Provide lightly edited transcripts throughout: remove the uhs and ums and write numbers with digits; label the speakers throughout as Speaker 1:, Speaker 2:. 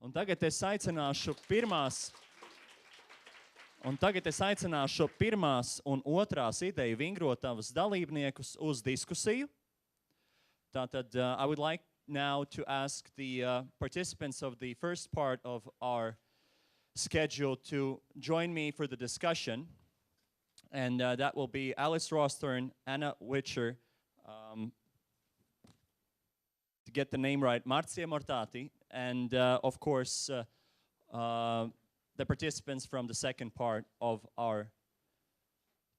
Speaker 1: Un tagad es aicināšu pirmās un otrās ideju vingrotavas dalībniekus uz diskusiju. Tātad, I would like now to ask the participants of the first part of our schedule to join me for the discussion. And that will be Alice Rosthorn, Anna Witcher, to get the name right, Marcia Mortati, and of course, the participants from the second part of our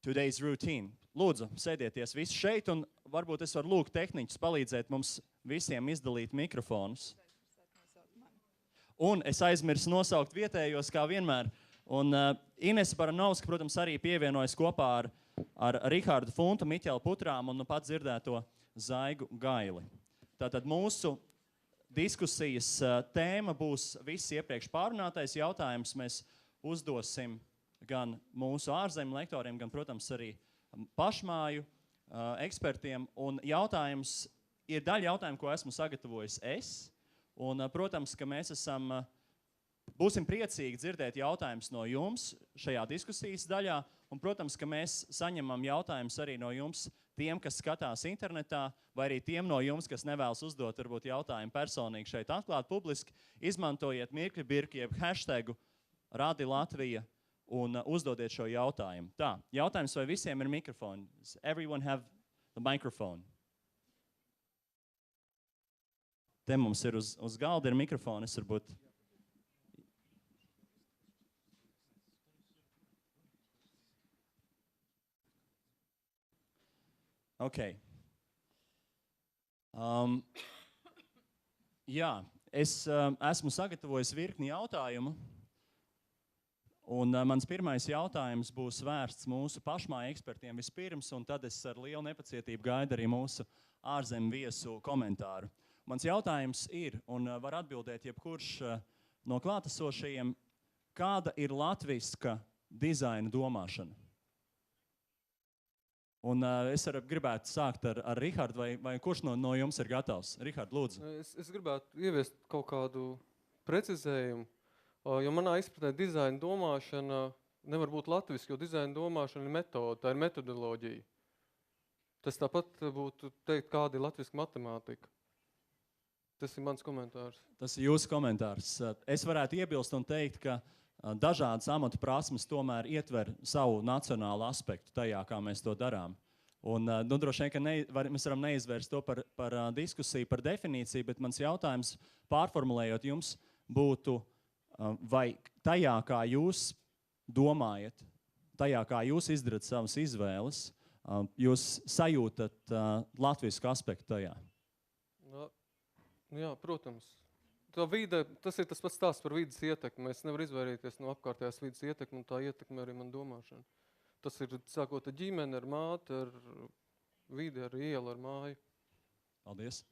Speaker 1: today's routine. Lūdzu, sēdieties visi šeit, un varbūt es varu lūgt tehniķus palīdzēt mums visiem izdalīt mikrofonus. Un es aizmirsu nosaukt vietējos, kā vienmēr. Un Inese Baranovska, protams, arī pievienojas kopā ar Rihardu Funtu, Miķeli Putrāmu un pat dzirdēto Zaigu Gaili. Tātad mūsu diskusijas tēma būs viss iepriekš pārunātais jautājums. Mēs uzdosim gan mūsu ārzemju lektoriem, gan, protams, arī pašmāju ekspertiem. Un jautājums ir daļa jautājumu, ko esmu sagatavojis es. Un, protams, ka mēs būsim priecīgi dzirdēt jautājumus no jums šajā diskusijas daļā. Un, protams, ka mēs saņemam jautājumus arī no jums, tiem, kas skatās internetā, vai arī tiem no jums, kas nevēlas uzdot varbūt jautājumu personīgi šeit atklāt publiski, izmantojiet mirkļa birki jeb hashtagu Radi Latvija un uzdodiet šo jautājumu. Tā, jautājums, vai visiem ir mikrofoni? Does everyone have the microphone? Te mums ir uz galda ir mikrofoni, es varbūt... Okay. Jā, es esmu sagatavojis virkni jautājumu, un mans pirmais jautājums būs vērsts mūsu pašmāju ekspertiem vispirms, un tad es ar lielu nepacietību gaidu arī mūsu ārzemju viesu komentāru. Mans jautājums ir, un var atbildēt jebkurš no klātesošajiem, kāda ir latviska dizaina domāšana? Un es gribētu sākt ar Rihardu, vai kurš no jums ir gatavs? Rihard, lūdzu.
Speaker 2: Es gribētu ieviest kaut kādu precizējumu, jo manā izpratnē dizaina domāšana nevar būt latviski, jo dizaina domāšana ir metode, tā ir metodoloģija. Tas tāpat būtu teikt, kāda ir latviska matemātika. Tas ir mans komentārs. Tas ir jūsu komentārs.
Speaker 1: Es varētu iebilst un teikt, ka dažādas amatu prasmes tomēr ietver savu nacionālu aspektu tajā, kā mēs to darām. Un, droši vien, ka mēs varam neizvērst to par diskusiju, par definīciju, bet mans jautājums, pārformulējot jums, būtu, vai tajā, kā jūs domājat, tajā, kā jūs izdarat savas izvēles, jūs sajūtat latvisku aspektu tajā?
Speaker 2: Jā, protams. Tā vide, tas ir tas pats stāsts par vides ietekmi. Mēs nevar izvairīties no apkārtējās vides ietekmi, un tā ietekme arī man domāšana. Tas ir sākot ar ģimeni, ar māti, ar vidi, ar ielu, ar māju.
Speaker 1: Paldies.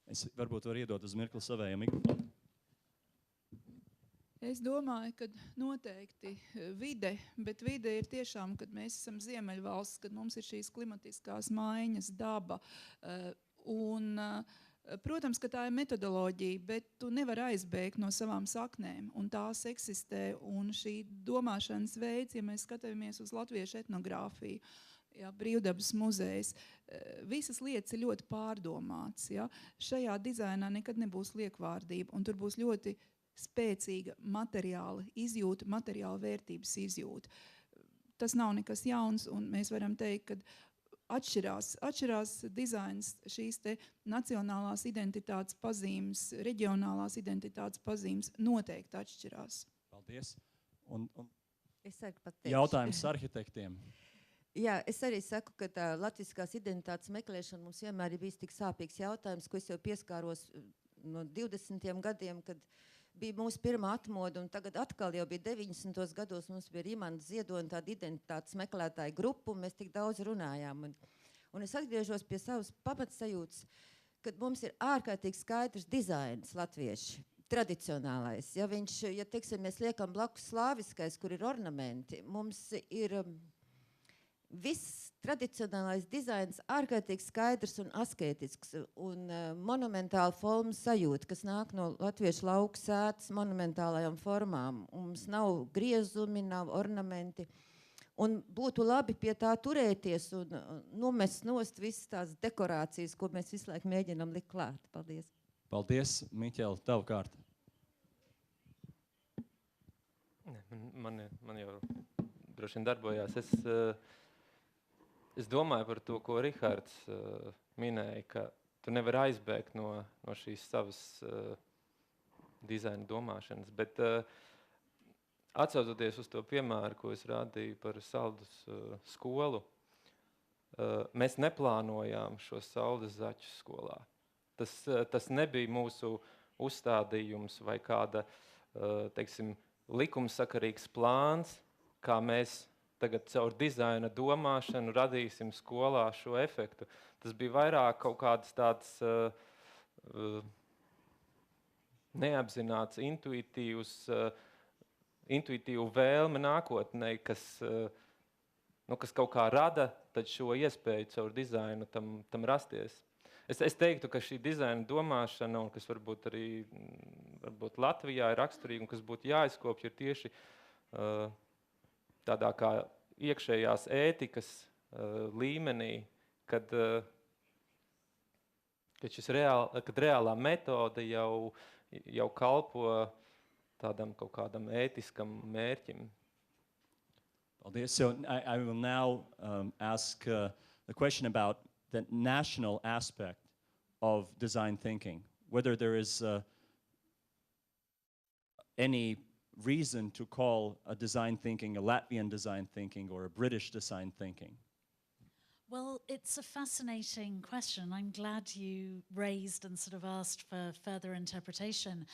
Speaker 1: Es varbūt varu iedot uz mirkli savējiem mikrofonu.
Speaker 3: Es domāju, ka noteikti vide, bet vide ir tiešām, kad mēs esam ziemeļvalsts, kad mums ir šīs klimatiskās maiņas, daba. Un, protams, ka tā ir metodoloģija, bet tu nevar aizbēgt no savām saknēm, un tās eksistē. Un šī domāšanas veids, ja mēs skatāmies uz latviešu etnogrāfiju, ja, Brīvdabas muzejs, visas lietas ir ļoti pārdomāts. Ja. Šajā dizainā nekad nebūs liekvārdība, un tur būs ļoti spēcīga materiāla izjūta, materiāla vērtības izjūta. Tas nav nekas jauns, un mēs varam teikt, ka atšķirās dizains, šīs te nacionālās identitātes pazīmes, reģionālās identitātes pazīmes noteikti atšķirās.
Speaker 1: Paldies. Un jautājums arhitektiem.
Speaker 4: Jā, es arī saku, ka tā latviskās identitātes meklēšana mums vienmēr ir bijis tik sāpīgs jautājums, ko es jau pieskāros no 20. gadiem, kad bija mūsu pirmā atmoda, un tagad atkal jau bija 90. gados, mums bija Rimanta Ziedona tāda identitātes meklētāja grupa, un mēs tik daudz runājām. Un es atgriežos pie savas pamatsajūtas, kad mums ir ārkārtīgi skaidrs dizains latvieši. tradicionālais. Ja teiksim, mēs liekam blakus slāviskais, kur ir ornamenti, mums ir viss tradicionālais dizains ārkārtīgi skaidrs un asketisks un monumentāla forma sajūta, kas nāk no latviešu lauku sētas monumentālajām formām. Mums nav griezumi, nav ornamenti. Un būtu labi pie tā turēties un nomest nost visas tās dekorācijas, ko mēs visu laiku mēģinam likt klāt. Paldies.
Speaker 1: Paldies, Miķeli, tavu kārtu.
Speaker 2: Man jau droši vien darbojās. Es domāju par to, ko Rihards minēja, ka tu nevari aizbēgt no šīs savas dizaina domāšanas, bet atsaucoties uz to piemēru, ko es rādīju par Saldus skolu, mēs neplānojām šo Saldus zaķu skolā. Tas nebija mūsu uzstādījums vai kāda, teiksim, likumsakarīgs plāns, kā mēs tagad caur dizaina domāšanu radīsim skolā šo efektu. Tas bija vairāk kaut kāds tāds neapzināts, intuitīvu vēlme nākotnē, kas kaut kā rada tad šo iespēju caur dizainu tam rasties. Es teiktu, ka šī dizaina domāšana, un kas varbūt arī Latvijā ir raksturīga, un kas būtu jāizkopja, ir tieši tādā kā iekšējās ētikas līmenī, kad reālā metode jau kalpo tādam kaut kādam ētiskam mērķim.
Speaker 1: Paldies. So I will now ask the question about the national aspect of design thinking, whether there is any reason to call a design thinking a Latvian design thinking or a British design thinking.
Speaker 5: Well, it's a fascinating question. I'm glad you raised and sort of asked for further interpretation.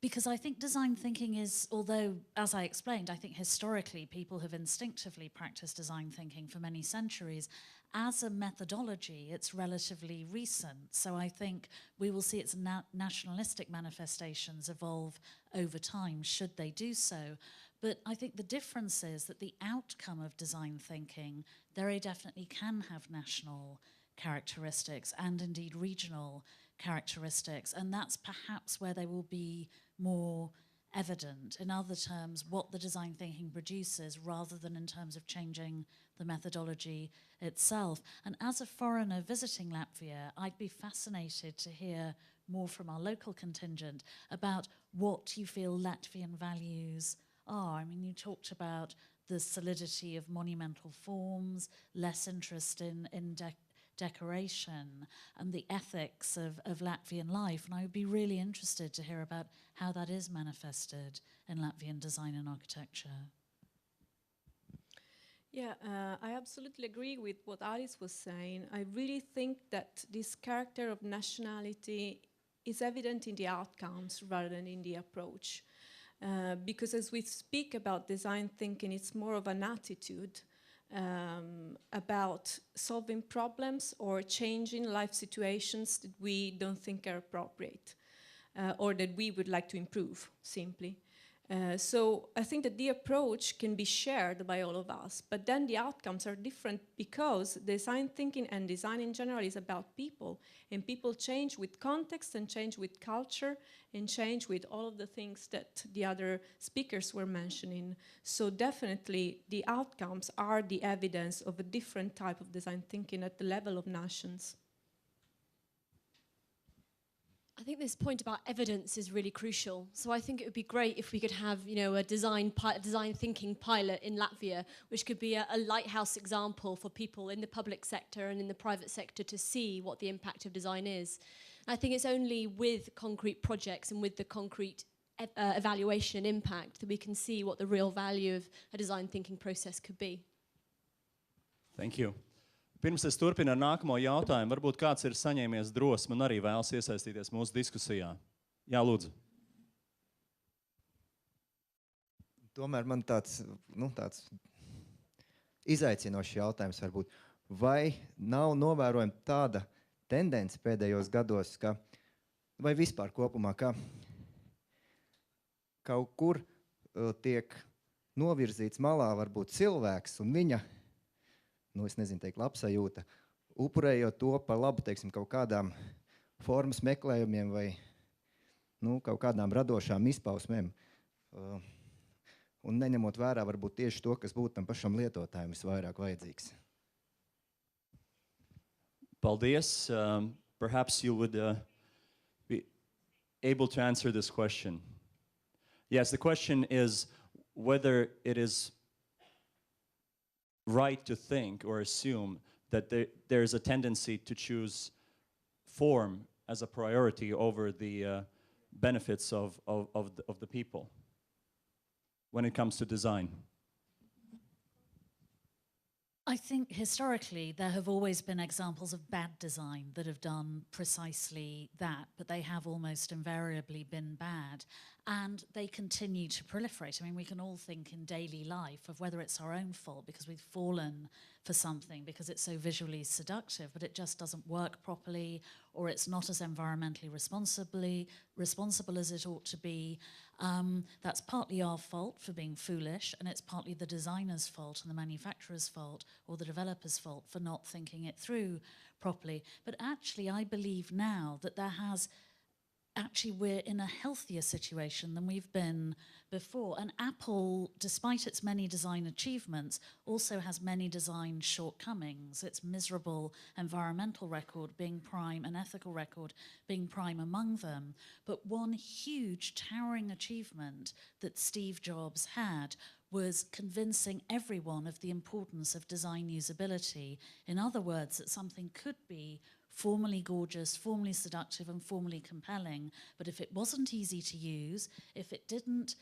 Speaker 5: Because I think design thinking is, although, as I explained, I think historically people have instinctively practiced design thinking for many centuries. As a methodology, it's relatively recent. So I think we will see its nationalistic manifestations evolve over time, should they do so. But I think the difference is that the outcome of design thinking very definitely can have national characteristics and indeed regional characteristics. And that's perhaps where they will be more evident. In other terms, what the design thinking produces rather than in terms of changing the methodology itself. And as a foreigner visiting Latvia, I'd be fascinated to hear more from our local contingent about what you feel Latvian values are. I mean, you talked about the solidity of monumental forms, less interest in decoration and the ethics of Latvian life. And I would be really interested to hear about how that is manifested in Latvian design and architecture.
Speaker 6: Yeah, I absolutely agree with what Alice was saying. I really think that this character of nationality is evident in the outcomes rather than in the approach. Because as we speak about design thinking, it's more of an attitude about solving problems or changing life situations that we don't think are appropriate or that we would like to improve, simply. So I think that the approach can be shared by all of us, but then the outcomes are different because design thinking and design in general is about people, and people change with context and change with culture and change with all of the things that the other speakers were mentioning. So definitely the outcomes are the evidence of a different type of design thinking at the level of nations.
Speaker 7: I think this point about evidence is really crucial. So I think it would be great if we could have, a design thinking pilot in Latvia, which could be a lighthouse example for people in the public sector and in the private sector to see what the impact of design is. And I think it's only with concrete projects and with the concrete evaluation and impact that we can see what the real value of a design thinking process could be.
Speaker 1: Thank you. Pirms es turpinu ar nākamo jautājumu, varbūt kāds ir saņēmies drosmi un arī vēlas iesaistīties mūsu diskusijā. Jā, lūdzu.
Speaker 8: Tomēr man tāds izaicinošs jautājums varbūt. Vai nav novērojama tāda tendence pēdējos gados, ka vai vispār kopumā, ka kaut kur tiek novirzīts malā varbūt cilvēks un viņa, es nezinu teikt, labsajūta, upurējot to par labu, teiksim, kaut kādām formas meklējumiem vai kaut kādām radošām izpausmēm. Un neņemot vērā varbūt tieši to, kas būtu tam pašam lietotājiem visvairāk vajadzīgs.
Speaker 1: Paldies. Perhaps you would be able to answer this question. Yes, the question is whether it is right to think or assume that there is a tendency to choose form as a priority over the benefits of the people when it comes to design.
Speaker 5: I think historically there have always been examples of bad design that have done precisely that, but they have almost invariably been bad, and they continue to proliferate. I mean, we can all think in daily life of whether it's our own fault because we've fallen for something because it's so visually seductive, but it just doesn't work properly, or it's not as environmentally responsible as it ought to be. That's partly our fault for being foolish, and it's partly the designer's fault and the manufacturer's fault or the developer's fault for not thinking it through properly. But actually, I believe now that we're in a healthier situation than we've been before. And Apple, despite its many design achievements, also has many design shortcomings. Its miserable environmental record being prime, an ethical record being prime among them. But one huge towering achievement that Steve Jobs had was convincing everyone of the importance of design usability. In other words, that something could be formally gorgeous, formally seductive, and formally compelling, but if it wasn't easy to use, if it didn't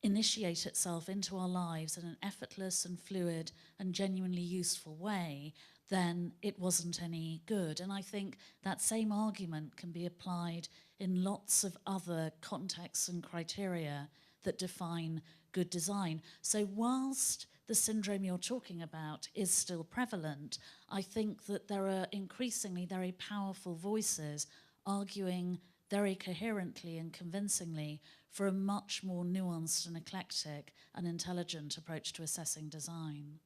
Speaker 5: initiate itself into our lives in an effortless and fluid and genuinely useful way, then it wasn't any good. And I think that same argument can be applied in lots of other contexts and criteria that define good design. So whilst the syndrome you're talking about is still prevalent, I think that there are increasingly very powerful voices arguing very coherently and convincingly for a much more nuanced and eclectic and intelligent approach to assessing design.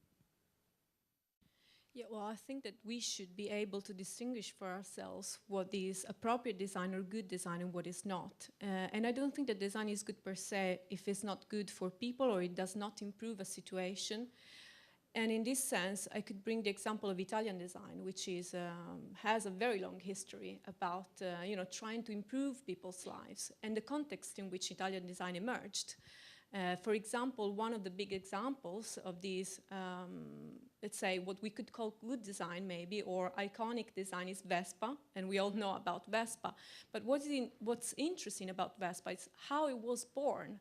Speaker 6: Yeah, well, I think that we should be able to distinguish for ourselves what is appropriate design or good design and what is not. And I don't think that design is good per se if it's not good for people or it does not improve a situation. And in this sense, I could bring the example of Italian design, which is, has a very long history about trying to improve people's lives and the context in which Italian design emerged. For example, one of the big examples of these, let's say what we could call good design maybe, or iconic design is Vespa, and we all know about Vespa. But what's interesting about Vespa is how it was born.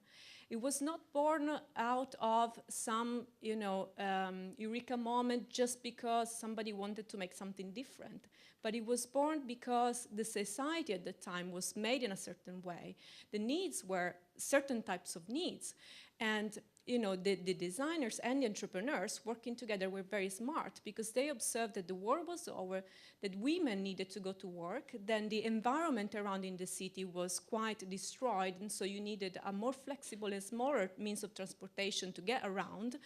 Speaker 6: It was not born out of some, eureka moment just because somebody wanted to make something different. But it was born because the society at the time was made in a certain way. The needs were certain types of needs. And the designers and the entrepreneurs working together were very smart because they observed that the war was over, that women needed to go to work, then the environment around in the city was quite destroyed, and so you needed a more flexible and smaller means of transportation to get around,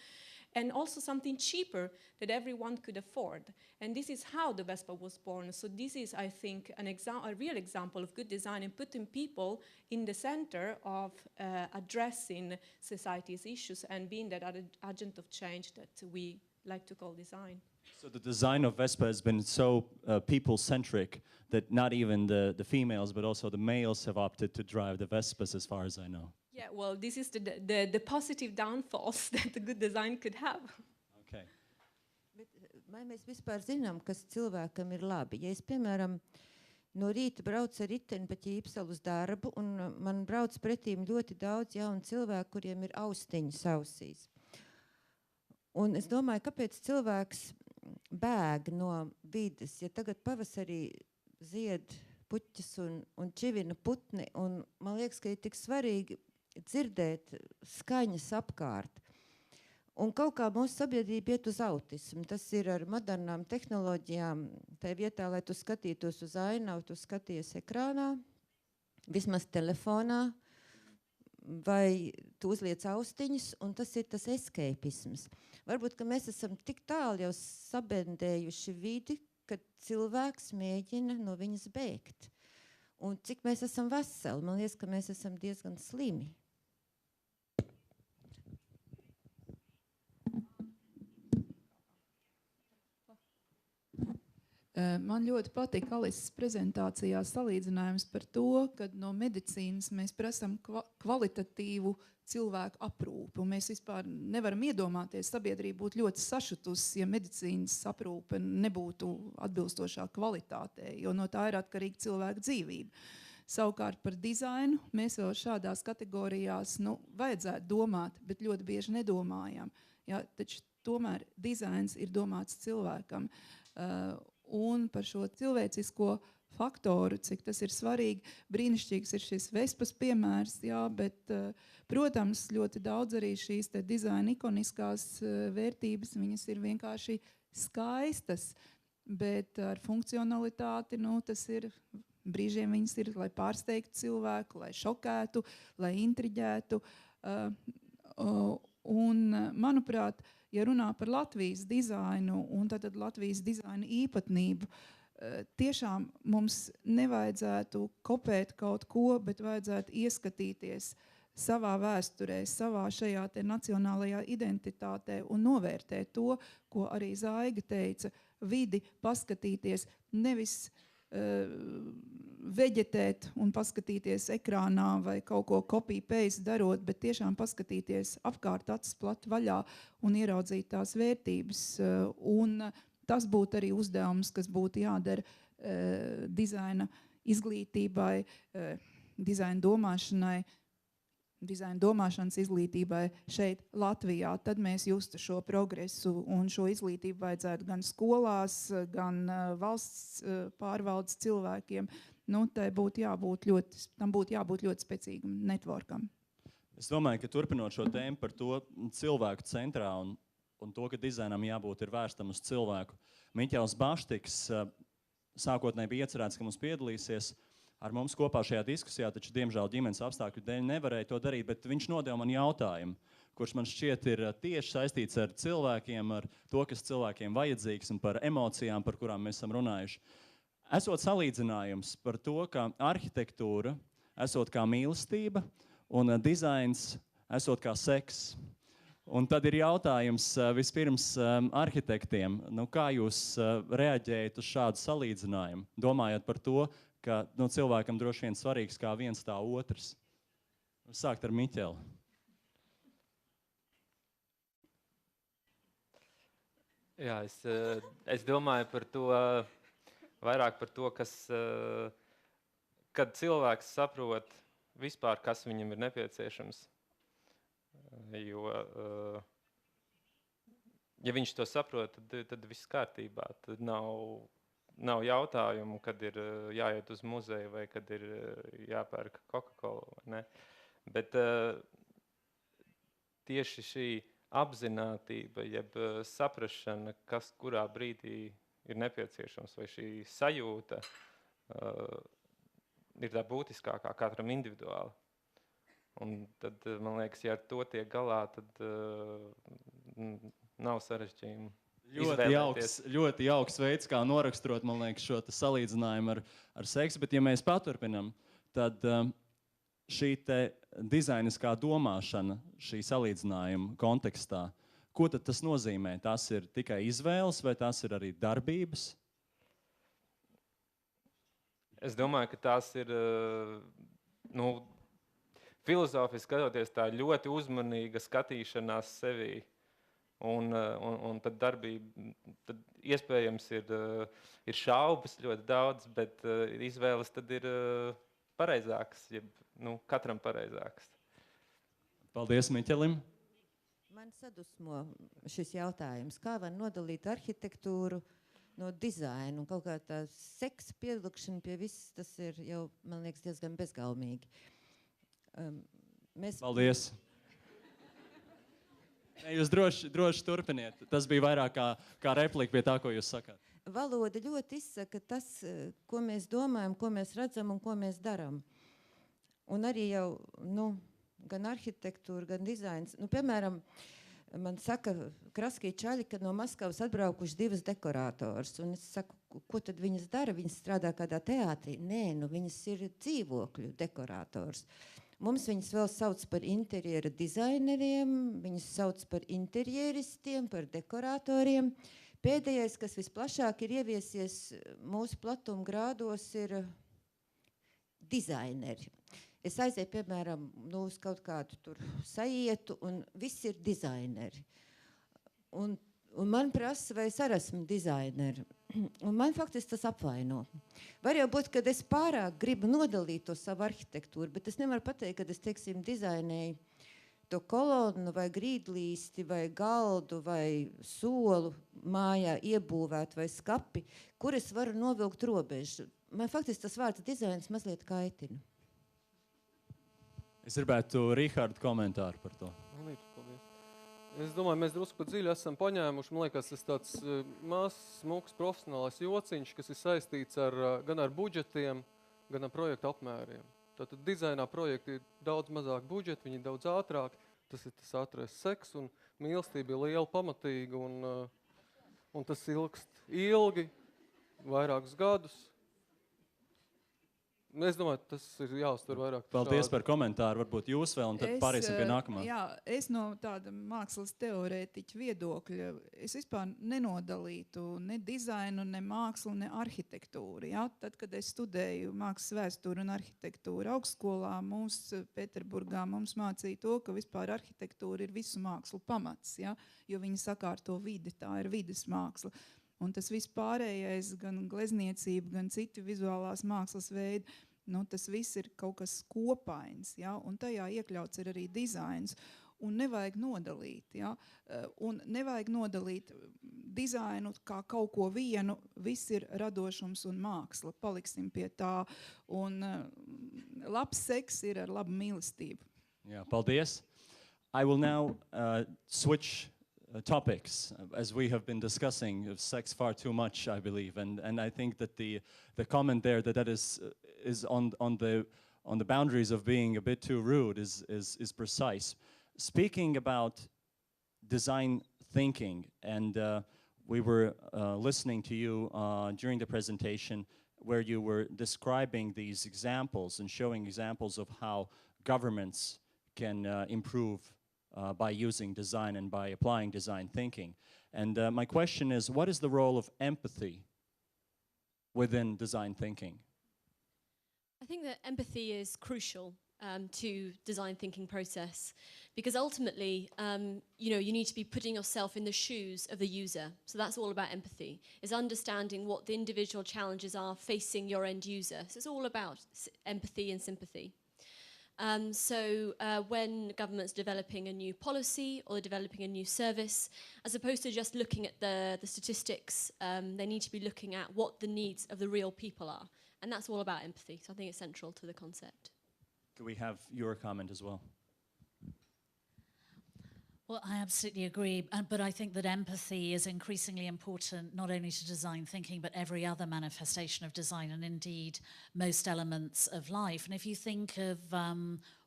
Speaker 6: and also something cheaper that everyone could afford. And this is how the Vespa was born. So this is, I think, a real example of good design and putting people in the center of addressing society's issues and being that agent of change that we like to call design.
Speaker 1: So the design of Vespa has been so people-centric that not even the females, but also the males have opted to drive the Vespas, as far as I know.
Speaker 6: Yeah, well, this is the positive downfalls that the good design could have.
Speaker 1: Okay.
Speaker 4: Bet, vai mēs vispār zinām, kas cilvēkam ir labi? Ja es, piemēram, no rīta braucu ar riteni pa Ķīpsalu uz darbu, un man brauc pretīm ļoti daudz jaunu cilvēku, kuriem ir austiņas ausīs. Un es domāju, kāpēc cilvēks bēg no vides, ja tagad pavasarī zied puķis un čivina putni, un man liekas, ka ir tik svarīgi dzirdēt skaņas apkārt. Un kaut kā mūsu sabiedrība iet uz autismu. Tas ir ar modernām tehnoloģijām. Tā vietā, lai tu skatītos uz ainavu, tu skaties ekrānā. vismaz telefonā, vai tu uzliec austiņas, un tas ir tas escapisms. Varbūt, ka mēs esam tik tālu jau sabendējuši vidi, kad cilvēks mēģina no viņas bēgt. Un cik mēs esam veseli, man liekas, ka mēs esam diezgan slimi.
Speaker 3: Man ļoti patīk Alises prezentācijā salīdzinājums par to, ka no medicīnas mēs prasam kvalitatīvu cilvēku aprūpi. Un mēs vispār nevaram iedomāties, sabiedrība būtu ļoti sašutusi, ja medicīnas aprūpe nebūtu atbilstošā kvalitātē, jo no tā ir atkarīga cilvēka dzīvība. Savukārt par dizainu mēs vēl šādās kategorijās vajadzētu domāt, bet ļoti bieži nedomājam. Ja, taču tomēr dizains ir domāts cilvēkam. Un par šo cilvēcisko faktoru, cik tas ir svarīgi, brīnišķīgs ir šis Vespas piemērs, jā, bet, protams, ļoti daudz arī šīs te dizaina ikoniskās vērtības, viņas ir vienkārši skaistas, bet ar funkcionalitāti, tas ir, brīžiem viņas ir, lai pārsteigtu cilvēku, lai šokētu, lai intriģētu. Un, manuprāt, ja runā par Latvijas dizainu un tad Latvijas dizaina īpatnību, tiešām mums nevajadzētu kopēt kaut ko, bet vajadzētu ieskatīties savā vēsturē, savā šajā te nacionālajā identitātē un novērtēt to, ko arī Zaiga teica, vidi paskatīties, nevis veģetēt un paskatīties ekrānā vai kaut ko copy-paste darot, bet tiešām paskatīties apkārt acis plat vaļā un ieraudzīt tās vērtības. Un tas būtu arī uzdevums, kas būtu jādara dizaina izglītībai, dizaina domāšanai, dizaina domāšanas izglītībai šeit Latvijā, tad mēs justu šo progresu un šo izglītību vajadzētu gan skolās, gan valsts pārvaldes cilvēkiem. Tam būtu jābūt ļoti spēcīgam networkam.
Speaker 1: Es domāju, ka turpinot šo tēmu par to cilvēku centrā un to, ka dizainam jābūt ir vērstam uz cilvēku. Miķelis Putrāms sākotnēji bija iecerēts, ka mums piedalīsies ar mums kopā šajā diskusijā, taču, diemžēl, ģimenes apstākļu dēļ nevarēja to darīt, bet viņš nodeva man jautājumu, kurš man šķiet ir tieši saistīts ar cilvēkiem, ar to, kas cilvēkiem vajadzīgs un par emocijām, par kurām mēs esam runājuši. Esot salīdzinājums par to, ka arhitektūra esot kā mīlestība un dizains esot kā seks. Un tad ir jautājums vispirms arhitektiem, kā jūs reaģējat uz šādu salīdzinājumu, domājot par to, ka cilvēkam droši vien svarīgs kā viens tā otrs. Sākt ar Miķeli.
Speaker 9: Jā, es domāju par to, vairāk par to, kad cilvēks saprot vispār, kas viņam ir nepieciešams. Jo, ja viņš to saprot, tad viss kārtībā. Tad nav jautājumu, kad ir jāiet uz muzeju vai kad ir jāpērk Coca-Cola. Ne? Bet tieši šī apzinātība, jeb saprašana, kas kurā brīdī ir nepieciešams, vai šī sajūta ir tā būtiskākā katram individuāli. Un tad, man liekas, ja ar to tiek galā, tad nav sarežģījumu.
Speaker 1: Ļoti jauks veids, kā noraksturot, man liekas, šo salīdzinājumu ar seksu, bet ja mēs paturpinam, tad šī te dizainiskā domāšana šī salīdzinājuma kontekstā, ko tad tas nozīmē? Tas ir tikai izvēles vai tas ir arī darbības?
Speaker 9: Es domāju, ka tās ir, filozofiski skatoties, tā ļoti uzmanīga skatīšanās sevī. Un tad darbība, tad iespējams ir šaubas ļoti daudz, bet izvēles tad ir pareizākas, katram pareizākas.
Speaker 1: Paldies Miķelim.
Speaker 4: Man sadusmo šis jautājums, kā var nodalīt arhitektūru no dizainu, un kaut kā tā seksa pievilkšana pie viss, tas ir jau, man liekas, diezgan bezgalmīgi.
Speaker 1: Paldies. Jūs droši turpiniet. Tas bija vairāk kā replika pie tā, ko jūs sakāt.
Speaker 4: Valoda ļoti izsaka tas, ko mēs domājam, ko mēs redzam un ko mēs darām. Un arī jau, gan arhitektūra, gan dizains. Piemēram, man saka kraskie čaļi, ka no Maskavas atbraukuši 2 dekorātors. Un es saku, ko tad viņas dara? Viņas strādā kādā teātrī? Nē, viņas ir dzīvokļu dekorātors. Mums viņas vēl sauc par interjera dizaineriem, viņas sauc par interjeristiem, par dekorātoriem. Pēdējais, kas visplašāk ir ieviesies mūsu platuma grādos, ir dizaineri. Es aizēju, piemēram, uz kaut kādu tur saietu, un viss ir dizaineri. Un man prasa, vai es arī esmu dizaineri. Un man faktiski tas apvaino. Var jau būt, kad es pārāk gribu nodalīt to savu arhitektūru, bet es nevaru pateikt, kad es, teiksim, dizainēju to kolonu vai grīdlīsti vai galdu vai solu mājā iebūvēt vai skapi, kur es varu novilkt robežu. Man faktiski tas vārds dizains mazliet kaitina.
Speaker 1: Es gribētu Rihardu komentāru par to.
Speaker 2: Paldies. Es domāju, mēs drusku pa dziļi esam paņēmuši. Man liekas, tas tāds mazs, smuks profesionālais jociņš, kas ir saistīts gan ar budžetiem, gan ar projektu apmēriem. Tātad dizainā projekti ir daudz mazāk budžeti, viņi ir daudz ātrāk. Tas ir tas ātrais seks, un mīlestība ir liela, pamatīga, un tas ilgst ilgi, vairākus gadus. Es domāju, tas ir jāuztver vairāk.
Speaker 1: Paldies par komentāru. Varbūt jūs vēl, un tad pāriesim pie nākamā.
Speaker 3: Jā, es no tāda mākslas teorētiķa viedokļa, es vispār nenodalītu ne dizainu, ne mākslu, ne arhitektūru. Ja? Tad, kad es studēju mākslas vēsturi un arhitektūru augstskolā, Pēterburgā mums mācīja to, ka vispār arhitektūra ir visu mākslu pamats, ja? Jo viņi sakārto vidi, tā ir vides māksla. Un tas viss pārējais, gan glezniecība, gan citi vizuālās mākslas veidi, tas viss ir kaut kas kopains, ja? Un tajā iekļauts ir arī dizains. Un nevajag nodalīt, ja? Un nevajag nodalīt dizainu kā kaut ko vienu, viss ir radošums un māksla, paliksim pie tā. Un labs seks ir ar labu mīlestību.
Speaker 1: Jā, paldies. I will now switch topics, as we have been discussing sex far too much, I believe, and I think that the comment there that is on the boundaries of being a bit too rude is precise. Speaking about design thinking, and we were listening to you during the presentation where you were describing these examples and showing examples of how governments can improve by using design and by applying design thinking. And my question is, what is the role of empathy within design thinking?
Speaker 7: I think that empathy is crucial to design thinking process, because ultimately, you need to be putting yourself in the shoes of the user. So that's all about empathy, is understanding what the individual challenges are facing your end user. So it's all about empathy and sympathy. So when government's developing a new policy or developing a new service, as opposed to just looking at the statistics, they need to be looking at what the needs of the real people are. And that's all about empathy. So I think it's central to the concept.
Speaker 1: Could we have your comment as well?
Speaker 5: Well, I absolutely agree, but I think that empathy is increasingly important not only to design thinking, but every other manifestation of design, and indeed most elements of life. And if you think of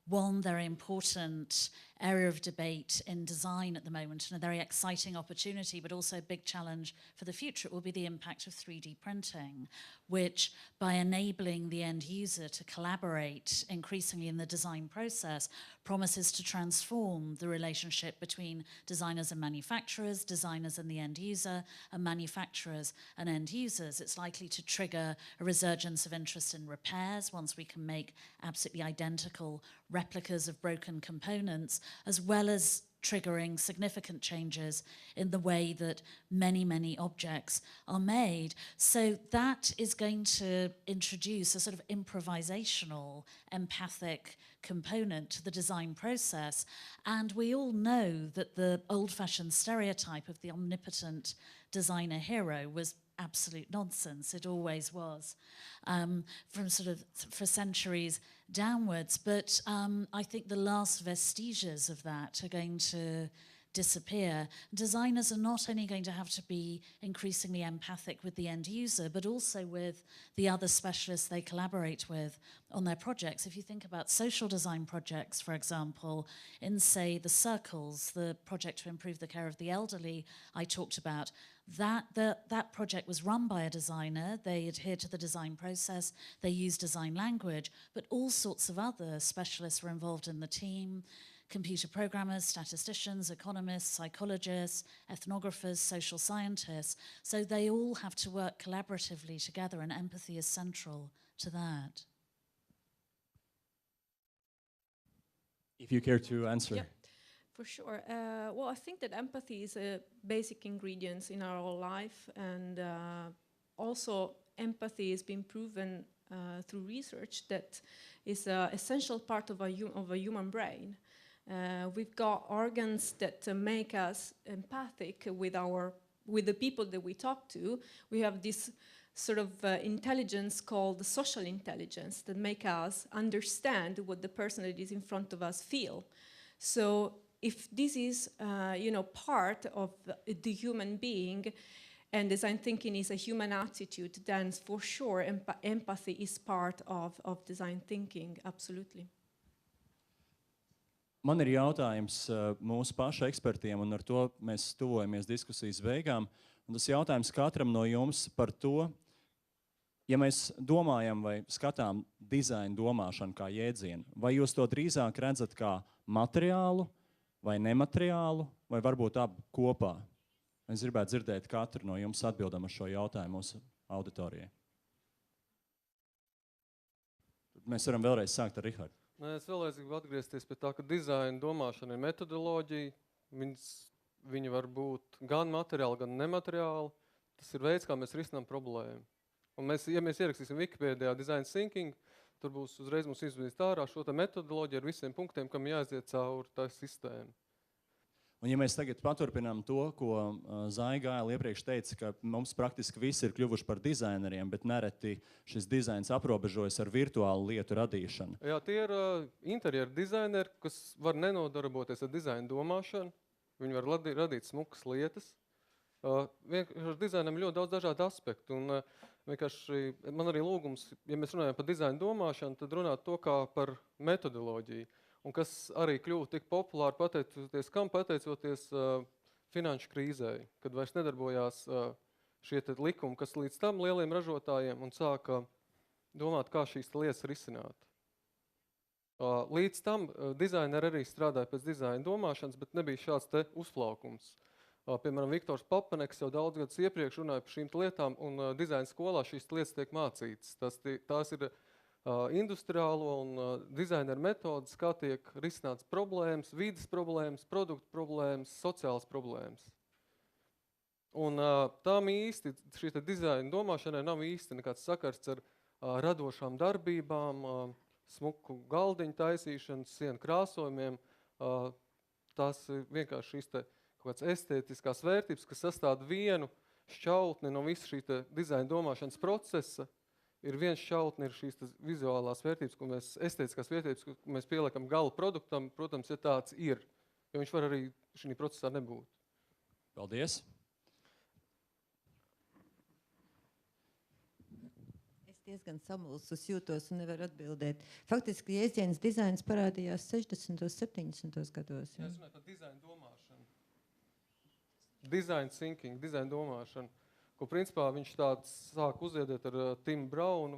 Speaker 5: one very important area of debate in design at the moment, and a very exciting opportunity, but also a big challenge for the future, it will be the impact of 3D printing, which, by enabling the end user to collaborate increasingly in the design process, promises to transform the relationship between designers and manufacturers, designers and the end user, and manufacturers and end users. It's likely to trigger a resurgence of interest in repairs once we can make absolutely identical replicas of broken components, as well as triggering significant changes in the way that many, many objects are made. So that is going to introduce a sort of improvisational, empathic component to the design process. And we all know that the old-fashioned stereotype of the omnipotent designer hero was absolute nonsense. It always was, from sort of for centuries downwards. But I think the last vestiges of that are going to disappear. Designers are not only going to have to be increasingly empathic with the end user, but also with the other specialists they collaborate with on their projects. If you think about social design projects, for example, in, say, the Circles, the project to improve the care of the elderly I talked about, that project was run by a designer. They adhered to the design process, they used design language, but all sorts of other specialists were involved in the team. Computer programmers, statisticians, economists, psychologists, ethnographers, social scientists. So they all have to work collaboratively together, and empathy is central to that.
Speaker 1: If you care to answer.
Speaker 6: Yeah, for sure. Well, I think that empathy is a basic ingredient in our whole life, and also empathy has been proven through research that is an essential part of a human brain. We've got organs that make us empathic with the people that we talk to. We have this sort of intelligence called social intelligence that make us understand what the person that is in front of us feel. So if this is part of the human being, and design thinking is a human attitude, then for sure empathy is part of design thinking, absolutely.
Speaker 1: Man ir jautājums mūsu pašu ekspertiem, un ar to mēs tuvojamies diskusijas beigām. Un tas jautājums katram no jums par to, ja mēs domājam vai skatām dizaina domāšanu kā jēdzienu, vai jūs to drīzāk redzat kā materiālu vai nemateriālu, vai varbūt abu kopā? Es gribētu dzirdēt katru no jums atbildam uz šo jautājumu mūsu auditorijai. Mēs varam vēlreiz sākt ar Rihardu.
Speaker 2: Es vēlreiz gribu atgriezties pie tā, ka dizaina domāšana ir metodoloģija. Viņa var būt gan materiāli, gan nemateriāli. Tas ir veids, kā mēs risinām problēmu. Un ja mēs ierakstīsim Wikipēdijā design thinking, tur būs uzreiz mums izvadīt ārā šo metodoloģiju ar visiem punktiem, kam jāaiziet cauri tā sistēma.
Speaker 1: Un ja mēs tagad paturpinām to, ko Zaiga Gaile iepriekš teica, ka mums praktiski visi ir kļuvuši par dizaineriem, bet nereti šis dizains aprobežojas ar virtuālu lietu radīšanu.
Speaker 2: Jā, tie ir interjeru dizaineri, kas var nenodarboties ar dizaina domāšanu. Viņi var radīt smukas lietas. Vienkārši dizainam ļoti daudz dažādu aspektu. Un vienkārši man arī lūgums, ja mēs runājam par dizaina domāšanu, tad runāt to kā par metodoloģiju. Un kas arī kļuva tik populāri pateicoties finanšu krīzē, kad vairs nedarbojās šie likumi, kas līdz tam lieliem ražotājiem un sāka domāt, kā šīs lietas risināt. Līdz tam dizaineri arī strādāja pēc dizaina domāšanas, bet nebija šāds te uzplaukums. Piemēram, Viktors Papaneks jau daudz gadus iepriekš runāja par šīm lietām, un dizaina skolā šīs lietas tiek mācītas. Tās ir industriālo un dizaineru metodas, kā tiek risināts problēmas, vides problēmas, produktu problēmas, sociālas problēmas. Un tām īsti, šī dizaina domāšanai nav īsti nekāds sakars ar radošām darbībām, smuku galdiņu taisīšanu, sienu krāsojumiem. Tās ir vienkārši šīs kaut kāds estētiskās vērtības, kas sastāv vienu šķautni no visu šī dizaina domāšanas procesa. Ir viens šķautni, ir šīs vizuālās vērtības, estētiskās vērtības, ko mēs pieliekam gala produktam, protams, ja tāds ir. Jo viņš var arī šī procesā nebūt.
Speaker 1: Paldies!
Speaker 4: Es diezgan samulsus jūtos un nevaru atbildēt. Faktiski jēdziens dizains parādījās 60. 70. gados.
Speaker 2: Ja? Es runāju par dizaina domāšanu. Design thinking, dizaina domāšanu. Ko principā viņš tāds sāk uzziedēt ar Timu Braunu,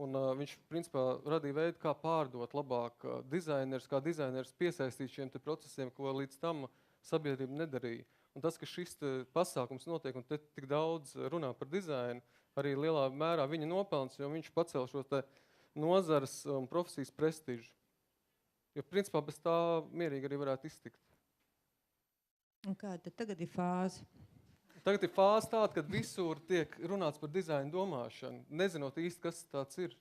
Speaker 2: un viņš principā radīja veidu, kā pārdot labāk kā dizaineris piesaistīt šiem te procesiem, ko līdz tam sabiedrība nedarīja. Un tas, ka šis pasākums notiek un te tik daudz runā par dizainu, arī lielā mērā viņa nopelns, jo viņš pacēl šo te nozares un profesijas prestižu. Jo principā bez tā mierīgi arī varētu iztikt.
Speaker 4: Un kā tad tagad ir fāze?
Speaker 2: Tagad ir fāze tāda, kad visur tiek runāts par dizaina domāšanu, nezinot īsti, kas tāds ir.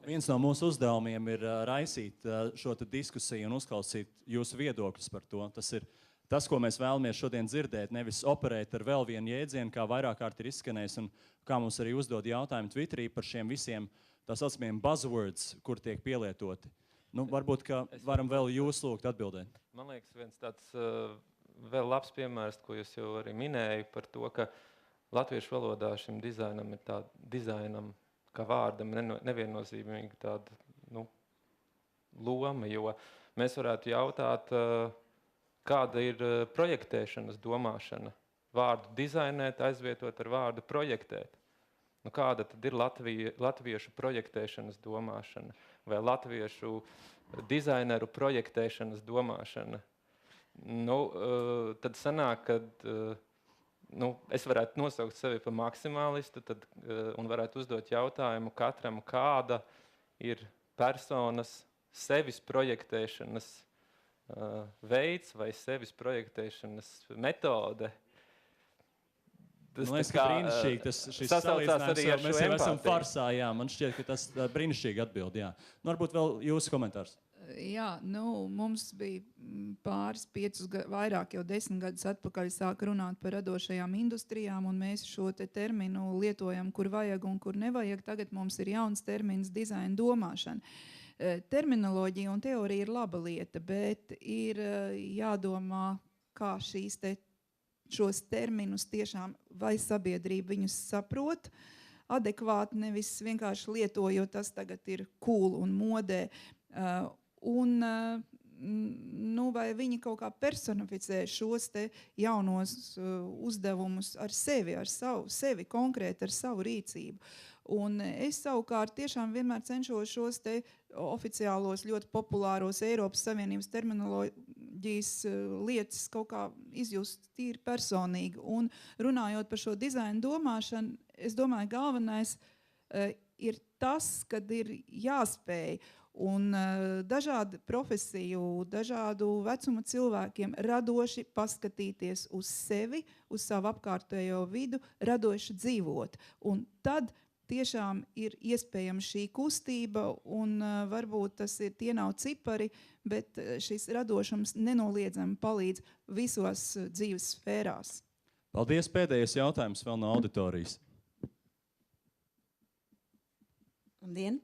Speaker 1: Viens no mūsu uzdevumiem ir raisīt šo diskusiju un uzklausīt jūsu viedokļus par to. Tas ir tas, ko mēs vēlamies šodien dzirdēt, nevis operēt ar vēl vienu jēdzienu, kā vairāk kārt ir izskanējis, un kā mums arī uzdod jautājumu Twitterī par šiem visiem tā saucamiem buzzwords, kur tiek pielietoti. Varbūt, ka varam vēl jūs lūgt atbildēt.
Speaker 9: Man liekas, viens tāds vēl labs piemērs, ko jūs jau arī minēju par to, ka latviešu valodā šim dizainam ir tāda dizainam kā vārdam neviennozīmīga tāda loma, jo mēs varētu jautāt, kāda ir projektēšanas domāšana. Vārdu dizainēt aizvietot ar vārdu projektēt. Kāda tad ir latviešu projektēšanas domāšana vai latviešu dizaineru projektēšanas domāšana? Tad sanāk, kad es varētu nosaukt sevi par maksimālistu un varētu uzdot jautājumu katram, kāda ir personas sevis projektēšanas veids vai sevis projektēšanas metode.
Speaker 1: Man liekas, ka brīnišķīgi šis salīdzinājums, jo mēs jau esam farsā, jā, man šķiet, ka tas brīnišķīgi atbild, jā. Varbūt vēl jūsu komentārs.
Speaker 3: Jā, mums bija vairāk jau 10 gadus atpakaļ sāk runāt par radošajām industrijām, un mēs šo terminu lietojam, kur vajag un kur nevajag. Tagad mums ir jauns termins dizaina domāšana. Terminoloģija un teorija ir laba lieta, bet ir jādomā, kā šos terminus tiešām vai sabiedrība viņus saprot adekvāti, nevis vienkārši lieto, jo tas tagad ir cool un modē. Vai viņi kaut kā personificē šos jaunos uzdevumus ar sevi konkrēti, ar savu rīcību. Un es savukārt tiešām vienmēr cenšos šos oficiālos, ļoti populāros Eiropas Savienības terminoloģijas lietas kaut kā izjust tīri personīgi. Un runājot par šo dizaina domāšanu, es domāju, galvenais ir tas, kad ir jāspēj un dažādu profesiju, dažādu vecuma cilvēkiem radoši paskatīties uz sevi, uz savu apkārtējo vidu, radoši dzīvot. Un tad tiešām ir iespējama šī kustība, un varbūt tie nav cipari, bet šis radošums nenoliedzami palīdz visos dzīves sfērās.
Speaker 1: Paldies, pēdējais jautājums vēl no auditorijas.
Speaker 10: Labdien!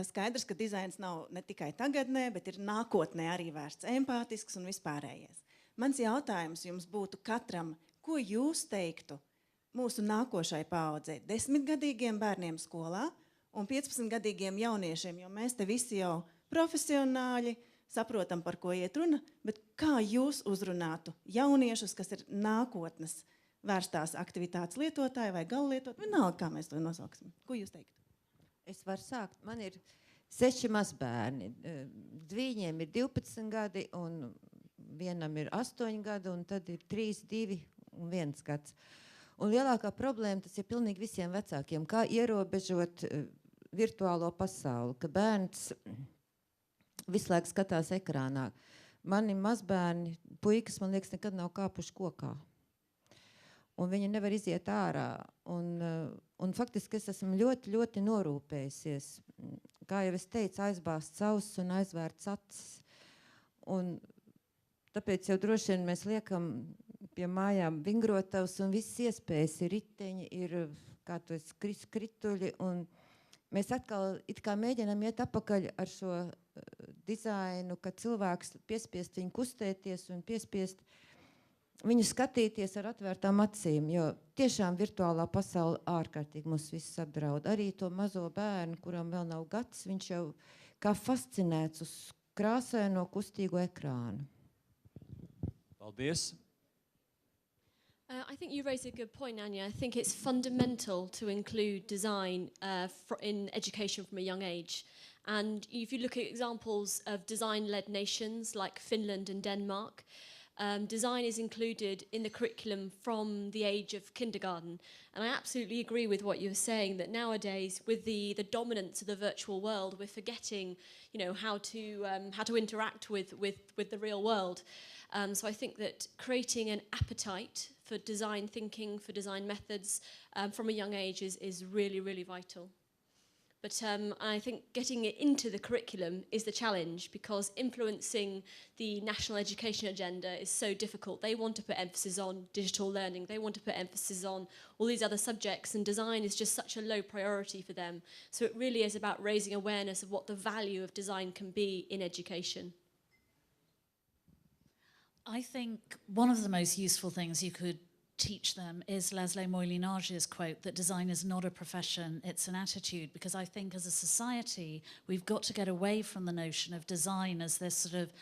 Speaker 10: Skaidrs, ka dizains nav ne tikai tagadnē, bet ir nākotnē arī vērsts empātisks un vispārējais. Mans jautājums jums būtu katram, ko jūs teiktu mūsu nākošai paaudzei, 10-gadīgiem bērniem skolā un 15-gadīgiem jauniešiem, jo mēs te visi jau profesionāļi, saprotam, par ko iet runa, bet kā jūs uzrunātu jauniešus, kas ir nākotnes vērstās aktivitātes lietotāji vai gallietotāji, vienalga, kā mēs to nosauksim. Ko jūs teiktu?
Speaker 4: Es varu sākt. Man ir 6 mazbērni. Viņiem ir 12 gadi, un vienam ir 8 gadi, un tad ir 3, 2 un 1 gads. Un lielākā problēma tas ir pilnīgi visiem vecākiem, kā ierobežot virtuālo pasauli, ka bērns visu laiku skatās ekrānā. Mani mazbērni, puikas, man liekas, nekad nav kāpuši kokā. Un viņi nevar iziet ārā. Un faktiski es esmu ļoti, ļoti norūpējusies. Kā jau es teicu, aizbāzts auss un aizvērts acis. Un tāpēc jau droši vien mēs liekam pie mājām vingrotavas, un visas iespējas ir riteņi, ir krituļi, un mēs atkal it kā mēģinām iet apakaļ ar šo dizainu, ka cilvēks piespiest viņu kustēties un piespiest viņu skatīties ar atvērtām acīm, jo tiešām virtuālā pasaule ārkārtīgi mūs visus apdraud. Arī to mazo bērnu, kuram vēl nav gads, viņš jau kā fascinēts uz krāsaino kustīgo ekrānu.
Speaker 1: Paldies!
Speaker 7: I think you raise a good point, Anya. I think it's fundamental to include design in education from a young age. And if you look at examples of design-led nations like Finland and Denmark, design is included in the curriculum from the age of kindergarten. And I absolutely agree with what you're saying, that nowadays, with the dominance of the virtual world, we're forgetting, how to interact with the real world. So I think that creating an appetite for design thinking, for design methods from a young age is really, really vital. But I think getting it into the curriculum is the challenge, because influencing the national education agenda is so difficult. They want to put emphasis on digital learning. They want to put emphasis on all these other subjects, and design is just such a low priority for them. So it really is about raising awareness of what the value of design can be in education.
Speaker 5: I think one of the most useful things you could teach them is Laszlo Moylinage's quote that design is not a profession, it's an attitude, because I think as a society we've got to get away from the notion of design as this sort of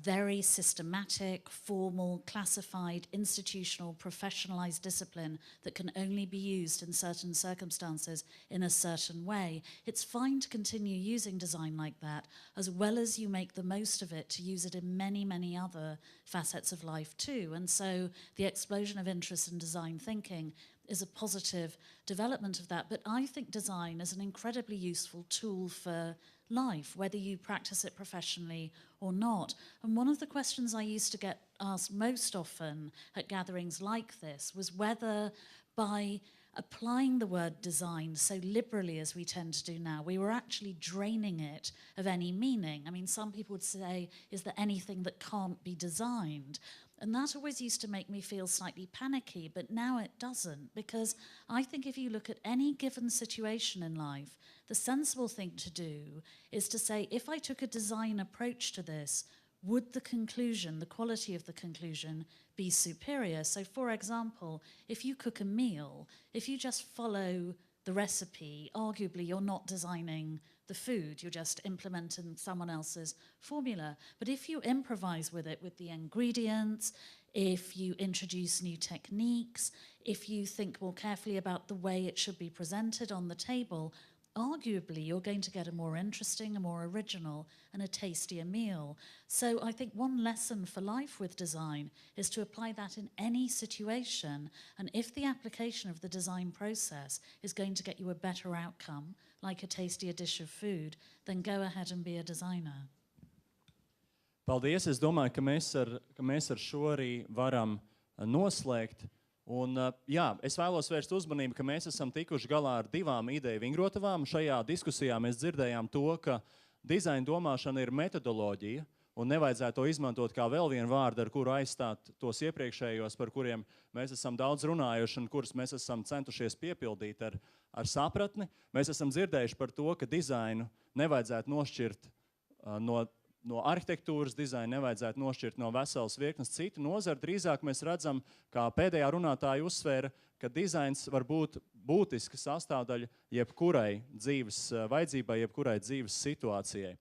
Speaker 5: very systematic, formal, classified, institutional, professionalized discipline that can only be used in certain circumstances in a certain way. It's fine to continue using design like that, as well as you make the most of it to use it in many, many other facets of life too. And so the explosion of interest in design thinking is a positive development of that. But I think design is an incredibly useful tool for life, whether you practice it professionally or not. And one of the questions I used to get asked most often at gatherings like this was whether by applying the word design so liberally as we tend to do now, we were actually draining it of any meaning. I mean, some people would say, is there anything that can't be designed? And that always used to make me feel slightly panicky, but now it doesn't, because I think if you look at any given situation in life, the sensible thing to do is to say, if I took a design approach to this, would the conclusion, the quality of the conclusion, be superior? So for example, if you cook a meal, if you just follow the recipe, arguably you're not designing the food, you're just implementing someone else's formula. But if you improvise with it, with the ingredients, if you introduce new techniques, if you think more carefully about the way it should be presented on the table, arguably you're going to get a more interesting, a more original, and a tastier meal. So I think one lesson for life with design is to apply that in any situation. And if the application of the design process is going to get you a better outcome, like a tastier dish of food, then go ahead and be a designer.
Speaker 1: Paldies! Es domāju, ka mēs ar šo arī varam noslēgt. Un, jā, es vēlos vērst uzmanību, ka mēs esam tikuši galā ar 2 ideju vingrotavām. Šajā diskusijā mēs dzirdējām to, ka dizaina domāšana ir metodoloģija, un nevajadzētu to izmantot kā vēl vienu vārdu, ar kuru aizstāt tos iepriekšējos, par kuriem mēs esam daudz runājuši un kurus mēs esam centušies piepildīt ar sapratni. Mēs esam dzirdējuši par to, ka dizainu nevajadzētu nošķirt no arhitektūras, dizainu nevajadzētu nošķirt no veselas virknes citu nozaru. Drīzāk mēs redzam, kā pēdējā runātāja uzsvēra, ka dizains var būt būtiska sastāvdaļa jebkurai dzīves vajadzībai, jebkurai dzīves situācijai.